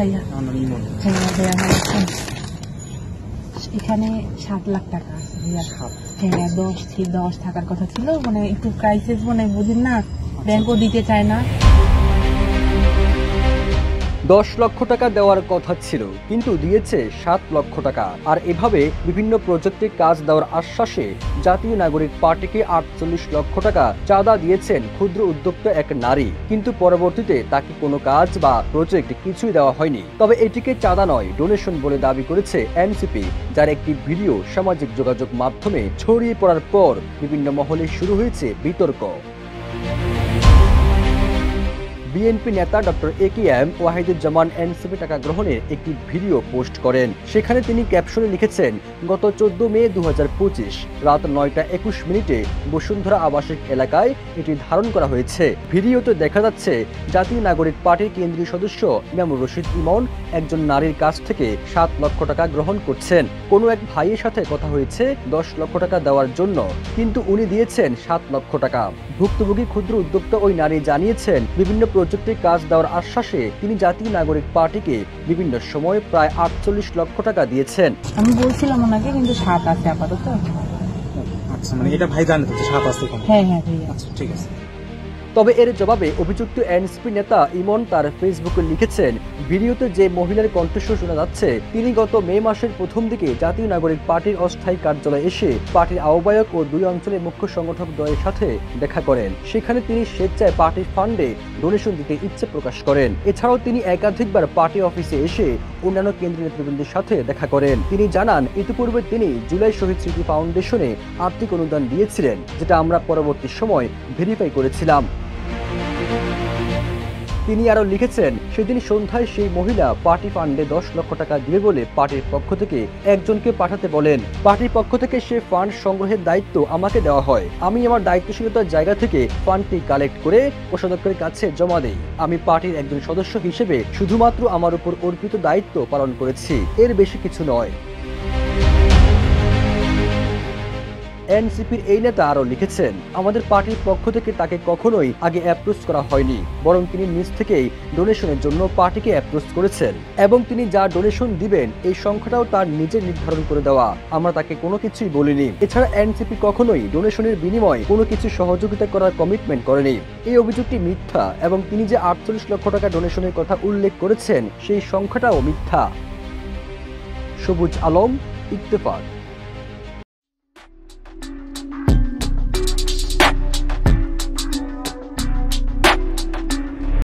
ভাইয়া। আমার নাম ইমন। হ্যাঁ ভাইয়া, ভালো আছেন? এখানে 7 লাখ টাকা আছে ভাইয়া। হ্যাঁ, 10 থাকার কথা ছিল, মানে একটু ক্রাইসিস, মানে বুঝেন না, ব্যাংকও দিতে চায় না। 10 লক্ষ টাকা দেওয়ার কথা ছিল, কিন্তু দিয়েছে 7 লক্ষ টাকা। আর এভাবে বিভিন্ন প্রজেক্টে কাজ দেওয়ার আশ্বাসে জাতীয় নাগরিক পার্টিকে 48 লক্ষ টাকা চাঁদা দিয়েছেন ক্ষুদ্র উদ্যোক্তা এক নারী। কিন্তু পরবর্তীতে তাকে কোনো কাজ বা প্রজেক্ট কিছুই দেওয়া হয়নি। তবে এটিকে চাঁদা নয়, ডোনেশন বলে দাবি করেছে এনসিপি, যার একটি ভিডিও সামাজিক যোগাযোগ মাধ্যমে ছড়িয়ে পড়ার পর বিভিন্ন মহলে শুরু হয়েছে বিতর্ক। বিএনপি নেতা ডক্টর একেএম ওয়াহিদুজ্জামান এনসিপি টাকা গ্রহণের একটি ভিডিও পোস্ট করেন। সেখানে তিনি ক্যাপশনে লিখেছেন, গত 14 মে 2025 রাত 9টা 21 মিনিটে বসুন্ধরা আবাসিক এলাকায় এটি ধারণ করা হয়েছে। ভিডিওতে দেখা যাচ্ছে জাতীয় নাগরিক পার্টির কেন্দ্রীয় সদস্য ইমামুর রশিদ ইমন একজন নারীর কাছ থেকে 7 লক্ষ টাকা গ্রহণ করছেন। কোনো এক ভাইয়ের সাথে কথা হয়েছে 10 লক্ষ টাকা দেওয়ার জন্য, কিন্তু উনি দিয়েছেন 7 লক্ষ টাকা। ভুক্তভোগী ক্ষুদ্র উদ্যোক্তা ওই নারী জানিয়েছেন, বিভিন্ন প্রজেক্টে কাজ দেওয়ার আশ্বাসে তিনি জাতীয় নাগরিক পার্টিকে বিভিন্ন সময় প্রায় 48 লক্ষ টাকা দিয়েছেন। আমি বলছিলাম ওনাকে, কিন্তু 7 আছে আপাতত। আচ্ছা, মানে এটা ভাই জানতে চাচ্ছে 7 আছে কেন? হ্যাঁ হ্যাঁ ভাইয়া। আচ্ছা, ঠিক আছে। তবে এর জবাবে অভিযুক্ত এনসিপি নেতা ইমন তার ফেসবুকে লিখেছেন, ভিডিওতে যে মহিলার কণ্ঠস্বর শোনা যাচ্ছে তিনি গত মে মাসের প্রথম দিকে জাতীয় নাগরিক পার্টির অস্থায়ী কার্যালয়ে এসে পার্টির আহ্বায়ক ও 2 অঞ্চলের মুখ্য সংগঠক দ্বয়ের সাথে দেখা করেন। সেখানে তিনি স্বেচ্ছায় পার্টির ফান্ডে ডোনেশন দিতে ইচ্ছে প্রকাশ করেন। এছাড়াও তিনি একাধিকবার পার্টি অফিসে এসে অন্যান্য কেন্দ্রীয় নেতৃবৃন্দের সাথে দেখা করেন। তিনি জানান, ইতিপূর্বে তিনি জুলাই শহীদ স্মৃতি ফাউন্ডেশনে আর্থিক অনুদান দিয়েছিলেন, যেটা আমরা পরবর্তী সময় ভেরিফাই করেছিলাম। তিনি আরো লিখেছেন, সেদিন সন্ধ্যায় সেই মহিলা পার্টি ফান্ডে 10 লক্ষ টাকা দিবে বলে পার্টির পক্ষ থেকে একজনকে পাঠাতে বলেন। পার্টির পক্ষ থেকে সে ফান্ড সংগ্রহের দায়িত্ব আমাকে দেওয়া হয়। আমি আমার দায়িত্বশীলতার জায়গা থেকে ফান্ডটি কালেক্ট করে কোষাধ্যক্ষের কাছে জমা দেই। আমি পার্টির একজন সদস্য হিসেবে শুধুমাত্র আমার উপর অর্পিত দায়িত্ব পালন করেছি, এর বেশি কিছু নয়। এনসিপির এই নেতা আরো লিখেছেন, আমাদের পার্টির পক্ষ থেকে তাকে কখনোই আগে অ্যাপ্রোচ করা হয়নি, বরং তিনি নিজ থেকেই ডোনেশনের জন্য পার্টিকে অ্যাপ্রোচ করেছেন এবং তিনি যা ডোনেশন দিবেন এই সংখ্যাটাও তার নিজের নির্ধারণ করে দেওয়া। আমরা তাকে কোনো কিছুই বলিনি। এছাড়া এনসিপি কখনোই ডোনেশনের বিনিময়ে কোনো কিছু সহযোগিতা করার কমিটমেন্ট করেনি। এই অভিযোগটি মিথ্যা এবং তিনি যে 48 লক্ষ টাকা ডোনেশনের কথা উল্লেখ করেছেন সেই সংখ্যাটাও মিথ্যা। সবুজ আলম, ইত্তেফাক।